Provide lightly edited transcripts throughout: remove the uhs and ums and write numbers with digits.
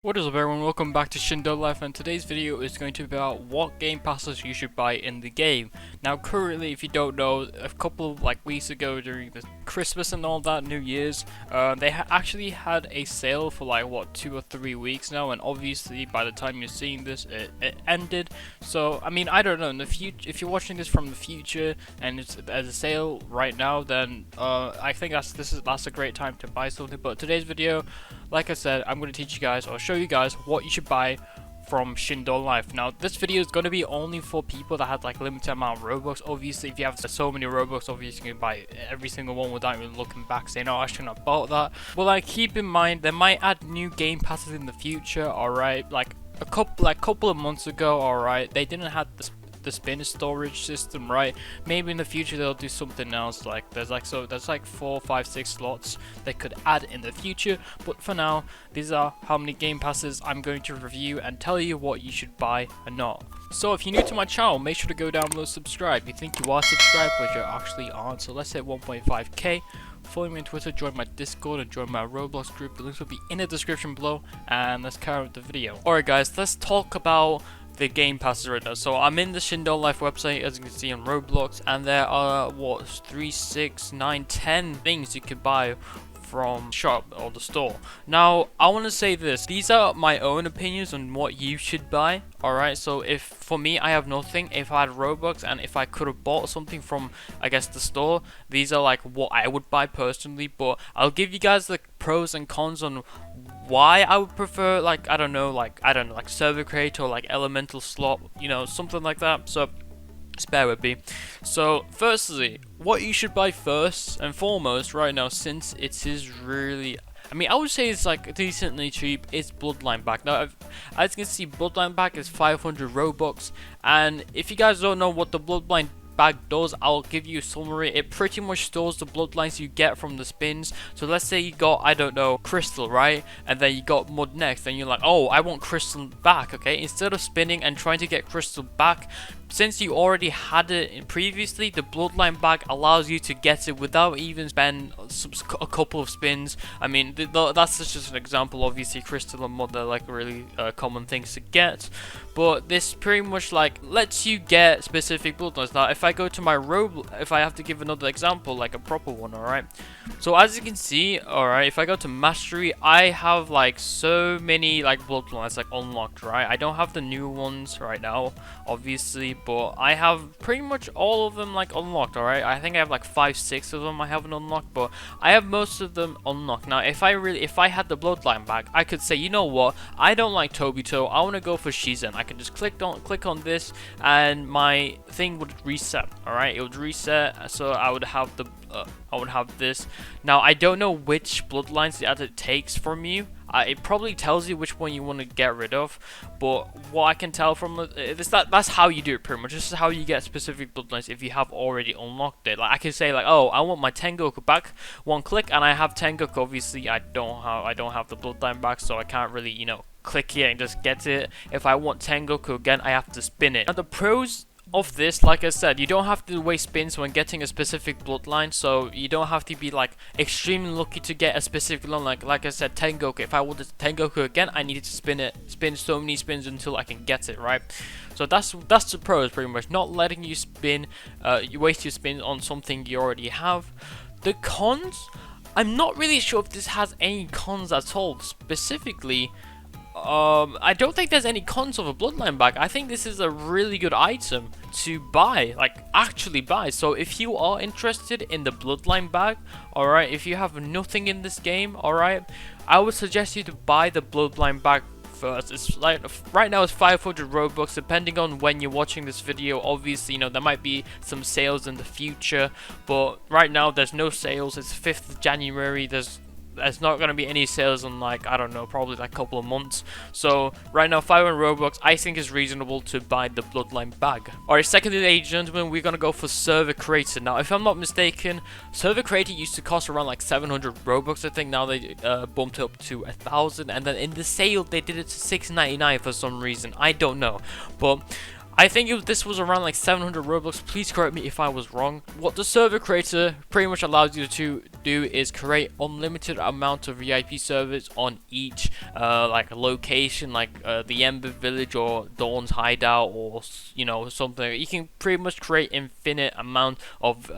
What is up everyone, welcome back to Shindo Life, and today's video is going to be about what game passes you should buy in the game. Now currently, if you don't know, a couple of weeks ago during the Christmas and all that, New Year's, they actually had a sale for 2 or 3 weeks now, and obviously by the time you're seeing this it ended. So I mean, I don't know, in the future, if you're watching this from the future and it's at a sale right now, then I think that's a great time to buy something. But today's video, like I said, I'm going to teach you guys or show you guys what you should buy from Shindo Life. Now this video is going to be only for people that have limited amount of Robux. Obviously if you have so many Robux, obviously you can buy every single one without even looking back saying, oh, I shouldn't have bought that. But keep in mind, they might add new game passes in the future. Alright, a couple of months ago, alright, they didn't have the spin storage system, right? Maybe in the future they'll do something else. There's 4, 5, 6 slots they could add in the future, but for now these are how many game passes I'm going to review and tell you what you should buy and not. So if you're new to my channel, make sure to go down below, subscribe. You think you are subscribed, but you actually aren't. So let's hit 1.5k. Follow me on Twitter, join my Discord, and join my Roblox group. The links will be in the description below, and let's carry on with the video. Alright guys, let's talk about the game passes right now. So I'm in the Shindo Life website, as you can see on Roblox, and there are 3, 6, 9, 10 things you could buy from shop or the store. Now I want to say this, these are my own opinions on what you should buy. Alright, so if for me, I have nothing. If I had Robux and if I could have bought something from, I guess, the store, these are what I would buy personally. But I'll give you guys the pros and cons on why I would prefer I don't know, server creator or elemental slot, something like that. So just bear with me. So firstly, what you should buy first and foremost right now, since it is really, I mean, I would say it's decently cheap, it's Bloodline Bag. Now, as you can see, Bloodline Bag is 500 Robux, and if you guys don't know what the Bloodline Bag does, I'll give you a summary. It pretty much stores the bloodlines you get from the spins. So let's say you got, I don't know, Crystal, right? And then you got Mud next, and you're like, oh, I want Crystal back, okay? Instead of spinning and trying to get Crystal back, since you already had it previously, the Bloodline Bag allows you to get it without even spend a couple of spins. I mean, that's just an example. Obviously, Crystal and Mud are really common things to get, but this pretty much lets you get specific bloodlines. Now, if I go to my if I have to give another example, a proper one, alright. So as you can see, alright, if I go to Mastery, I have so many bloodlines unlocked, right? I don't have the new ones right now, obviously, but I have pretty much all of them unlocked. Alright, I think I have 5, 6 of them I haven't unlocked, but I have most of them unlocked. Now if I had the Bloodline Bag, I could say, you know what, I don't like Tobito, I want to go for Shizen. I can just click on this and my thing would reset. Alright, it would reset, so I would have this. Now I don't know which bloodlines that it takes from you. It probably tells you which one you want to get rid of, but what I can tell from that's how you do it pretty much. This is how you get specific bloodlines if you have already unlocked it. I can say oh, I want my Tengoku back, one click, and I have Tengoku. Obviously I don't have the bloodline back, so I can't really click here and just get it. If I want Tengoku again, I have to spin it. Now the pros of this, like I said, you don't have to waste spins when getting a specific bloodline, so you don't have to be extremely lucky to get a specific one. Like I said, Tengoku, if I wanted Tengoku again, I needed to spin so many spins until I can get it, right? So that's the pros pretty much, not letting you spin, you waste your spin on something you already have. The cons, I'm not really sure if this has any cons at all. Specifically, I don't think there's any cons of a Bloodline Bag. I think this is a really good item to buy, actually buy. So if you are interested in the Bloodline Bag, alright, if you have nothing in this game, alright, I would suggest you to buy the Bloodline Bag first. It's right now it's 500 Robux, depending on when you're watching this video. Obviously, there might be some sales in the future, but right now there's no sales. It's 5th of January. There's not going to be any sales in I don't know, probably a couple of months. So right now 500 Robux I think is reasonable to buy the Bloodline Bag. Alright, secondly, ladies and gentlemen, we're going to go for Server Creator. Now if I'm not mistaken, Server Creator used to cost around 700 Robux. I think now they bumped it up to 1,000, and then in the sale they did it to 699 for some reason. I don't know, but I think this was around like 700 Robux. Please correct me if I was wrong. What the server creator pretty much allows you to do is create unlimited amount of VIP servers on each like location, like the Ember Village or Dawn's Hideout, or you know, something. You can pretty much create infinite amount of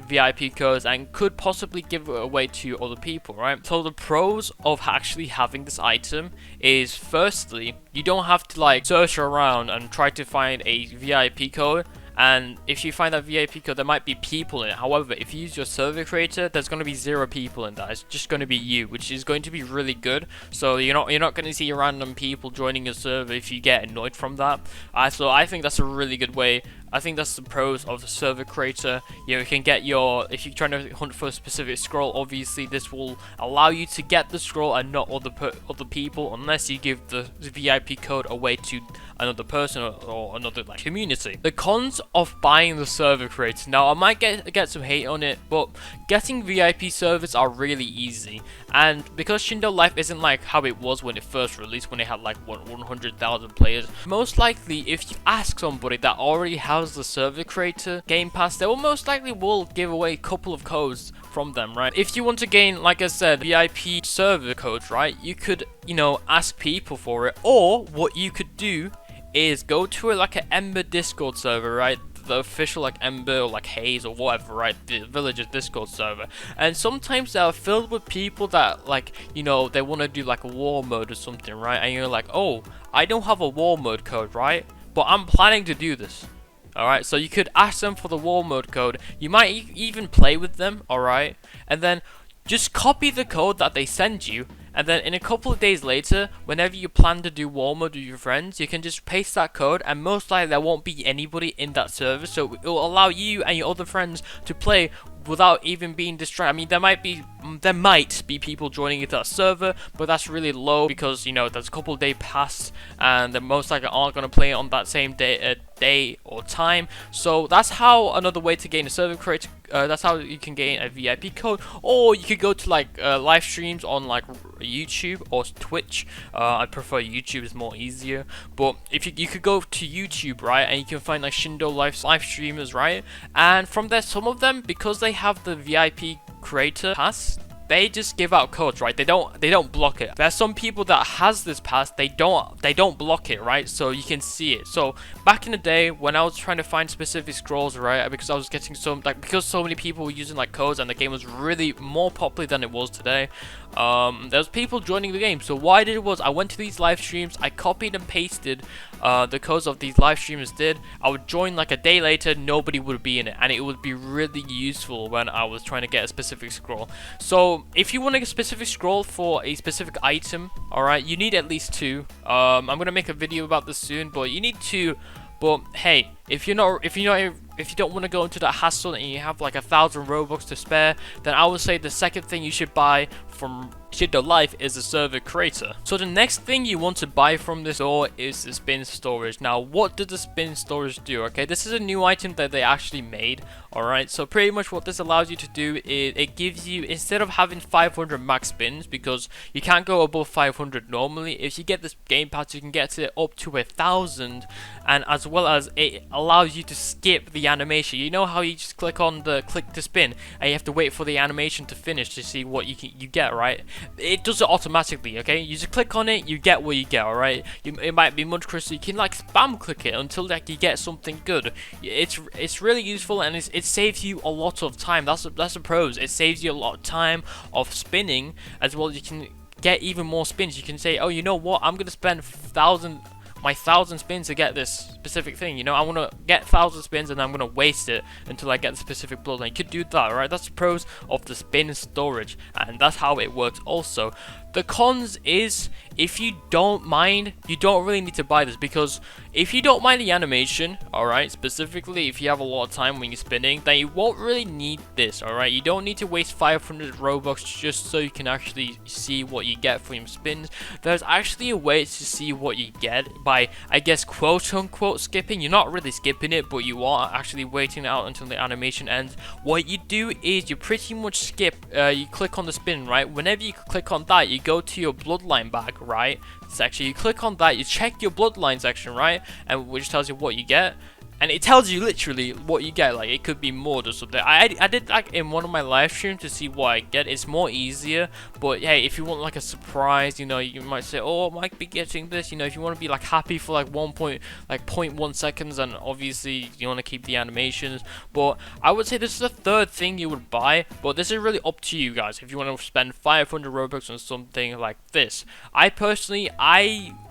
VIP codes and could possibly give it away to other people, right? So the pros of actually having this item is, firstly, you don't have to like search around and try to find a VIP code. And if you find that VIP code, there might be people in it. However, if you use your server creator, there's going to be 0 people in that. It's just going to be you, which is going to be really good. So you're not going to see random people joining your server if you get annoyed from that. So I think that's a really good way. I think that's the pros of the server creator. You can get your, if you're trying to hunt for a specific scroll, obviously this will allow you to get the scroll and not other people, unless you give the VIP code away to another person or another like community. The cons of buying the server creator. Now I might get some hate on it, but getting VIP servers are really easy. And because Shindo Life isn't like how it was when it first released, when it had like 100,000 players, most likely if you ask somebody that already has the server creator game pass, they will most likely give away a couple of codes from them, right? If you want to gain, like I said, VIP server codes, right, you could, you know, ask people for it. Or what you could do is go to like an Ember Discord server, right? The official like Ember or like Haze or whatever, right? The village's Discord server. And sometimes they are filled with people that, like, you know, they want to do like a war mode or something, right? And you're like, oh, I don't have a war mode code, right? But I'm planning to do this. Alright, so you could ask them for the war mode code. You might even play with them, alright? And then just copy the code that they send you. And then in a couple of days later, whenever you plan to do war mode with your friends, you can just paste that code, and most likely there won't be anybody in that server. So it will allow you and your other friends to play without even being distracted. I mean, there might be people joining into that server, but that's really low because, you know, there's a couple of days past and they most likely aren't going to play it on that same day or time. So that's how another way to gain a server creator. That's how you can gain a VIP code. Or you could go to like live streams on like YouTube or Twitch. I prefer YouTube, it's more easier. But if you could go to YouTube, right, and you can find like Shindo live streamers, right, and from there, some of them, because they have the VIP creator pass, they just give out codes, right? They don't block it. There's some people that has this pass, they don't block it, right? So you can see it. So back in the day when I was trying to find specific scrolls, right, because I was getting because so many people were using like codes and the game was really more popular than it was today, there was people joining the game. So what I did was I went to these live streams, I copied and pasted the codes of these live streamers did. I would join like a day later, nobody would be in it, and it would be really useful when I was trying to get a specific scroll. So if you want to get a specific scroll for a specific item, alright, you need at least 2. I'm gonna make a video about this soon, but you need 2. But hey, if you don't want to go into that hassle and you have like 1,000 Robux to spare, then I would say the second thing you should buy from Shindo Life is a server creator. So the next thing you want to buy from this store is the spin storage. Now, what does the spin storage do? Okay, this is a new item that they actually made. Alright, so pretty much what this allows you to do is it gives you, instead of having 500 max spins, because you can't go above 500 normally, if you get this game pass you can get it up to 1,000, and as well as it allows you to skip the animation. You know how you just click on the click to spin and you have to wait for the animation to finish to see what you get, right? It does it automatically, okay? You just click on it, you get what you get, alright? It might be much closer. You can like spam click it until like you get something good. It's really useful, and it saves you a lot of time. That's the pros. It saves you a lot of time of spinning, as well as you can get even more spins. You can say, oh, you know what, I'm gonna spend 1,000 spins to get this specific thing. You know, I want to get 1,000 spins and I'm going to waste it until I get the specific blood. And you could do that, right? That's the pros of the spin storage, and that's how it works also. The cons is, if you don't mind, you don't really need to buy this, because if you don't mind the animation, alright, specifically if you have a lot of time when you're spinning, then you won't really need this, alright? You don't need to waste 500 Robux just so you can actually see what you get from your spins. There's actually a way to see what you get by, I guess, quote-unquote skipping. You're not really skipping it, but you are actually waiting out until the animation ends. What you do is you pretty much skip, you click on the spin, right? Whenever you click on that, you go to your bloodline bag, right, section, you click on that, you check your bloodline section, right, and which tells you what you get. And it tells you literally what you get, like it could be more or something. I did like in one of my live streams to see what I get. It's more easier, but hey, if you want like a surprise, you know, you might say, oh, I might be getting this, you know, if you want to be like happy for like 0.1 seconds, and obviously you want to keep the animations. But I would say this is the third thing you would buy, but this is really up to you guys if you want to spend 500 Robux on something like this. I personally,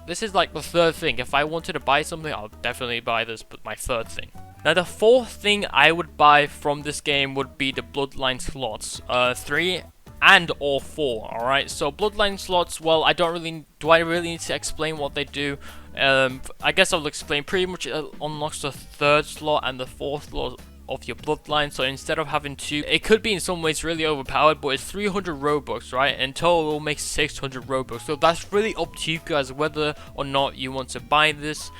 this is like the third thing. If I wanted to buy something, I'll definitely buy this, but my third thing. Now the fourth thing I would buy from this game would be the Bloodline slots. 3 and or 4, alright? So Bloodline slots, well, I really need to explain what they do? I guess I'll explain. Pretty much it unlocks the 3rd slot and the 4th slot of your bloodline. So instead of having 2, it could be in some ways really overpowered, but it's 300 Robux, right? In total, it will make 600 Robux. So that's really up to you guys whether or not you want to buy this.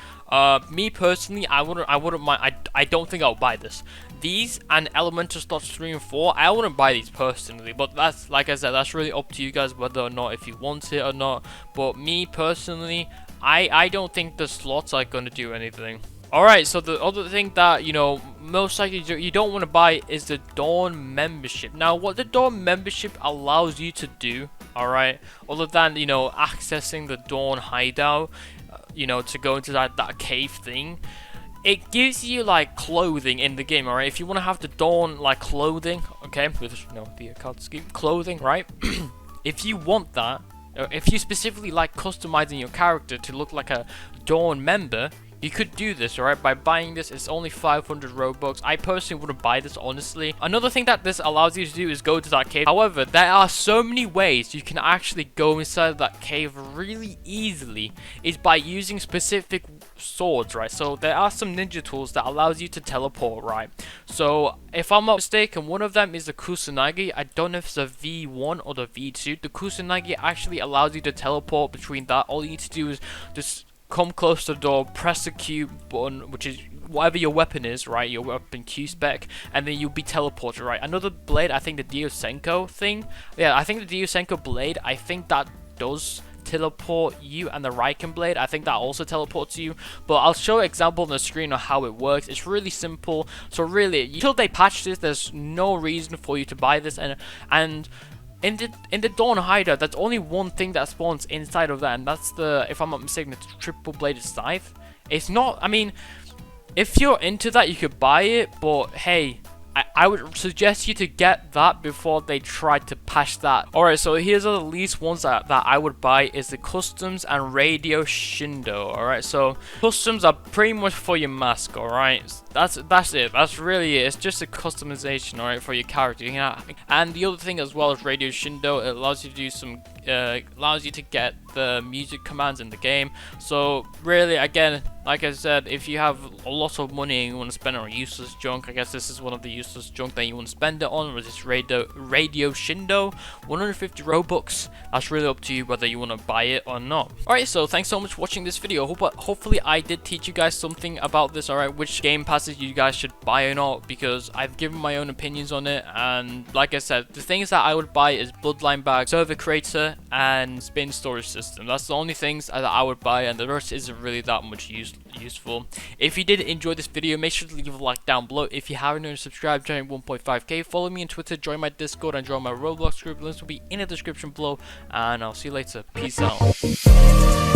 Me personally, I wouldn't mind. I don't think I'll buy this. These and Elemental slots 3 and 4, I wouldn't buy these personally, but that's, like I said, that's really up to you guys whether or not if you want it or not. But me personally, I don't think the slots are gonna do anything. Alright, so the other thing that, you know, most likely you don't want to buy is the Dawn membership. Now, what the Dawn membership allows you to do, alright, other than, you know, accessing the Dawn hideout, you know, to go into that cave thing, it gives you, like, clothing in the game, alright? If you want to have the Dawn, like, clothing, okay, with, you know, the card scheme, clothing, right? If you want that, if you specifically like customizing your character to look like a Dawn member, you could do this, alright, by buying this. It's only 500 Robux. I personally wouldn't buy this, honestly. Another thing that this allows you to do is go to that cave. However, there are so many ways you can actually go inside that cave really easily, is by using specific swords, right? So there are some ninja tools that allows you to teleport, right? So if I'm not mistaken, one of them is the Kusanagi. I don't know if it's a V1 or the V2. The Kusanagi actually allows you to teleport between that. All you need to do is just come close to the door, press the Q button, which is whatever your weapon is, right? Your weapon Q spec, and then you'll be teleported, right? Another blade, I think the Diosenko thing. Yeah, I think the Diosenko blade, I think that does teleport you, and the Riken blade, I think that also teleports you. But I'll show an example on the screen of how it works. It's really simple. So really, until they patch this, there's no reason for you to buy this, and in the Dawn hideout, that's only one thing that spawns inside of that, and that's the, if I'm not mistaken, the triple bladed scythe. It's not, I mean, if you're into that, you could buy it, but hey, I would suggest you to get that before they try to patch that. Alright, so here's the least ones that I would buy is the customs and Radio Shindo. Alright, so customs are pretty much for your mask, alright? That's it. That's really it. It's just a customization, alright, for your character. And the other thing as well is Radio Shindo. It allows you to do some, allows you to get the music commands in the game. So really, again, like I said, if you have a lot of money and you want to spend it on useless junk, I guess this is one of the useless junk that you want to spend it on, which is Radio Shindo. 150 Robux. That's really up to you whether you want to buy it or not. Alright, so thanks so much for watching this video. Hopefully I did teach you guys something about this, alright, which game passes you guys should buy or not, because I've given my own opinions on it. And like I said, the things that I would buy is Bloodline Bag, Server Creator, and Spin Storage System. That's the only things that I would buy, and the rest isn't really that much useful. If you did enjoy this video, make sure to leave a like down below. If you haven't already subscribed, join 1.5k, follow me on Twitter, join my Discord, and join my Roblox group. Links will be in the description below, and I'll see you later. Peace out.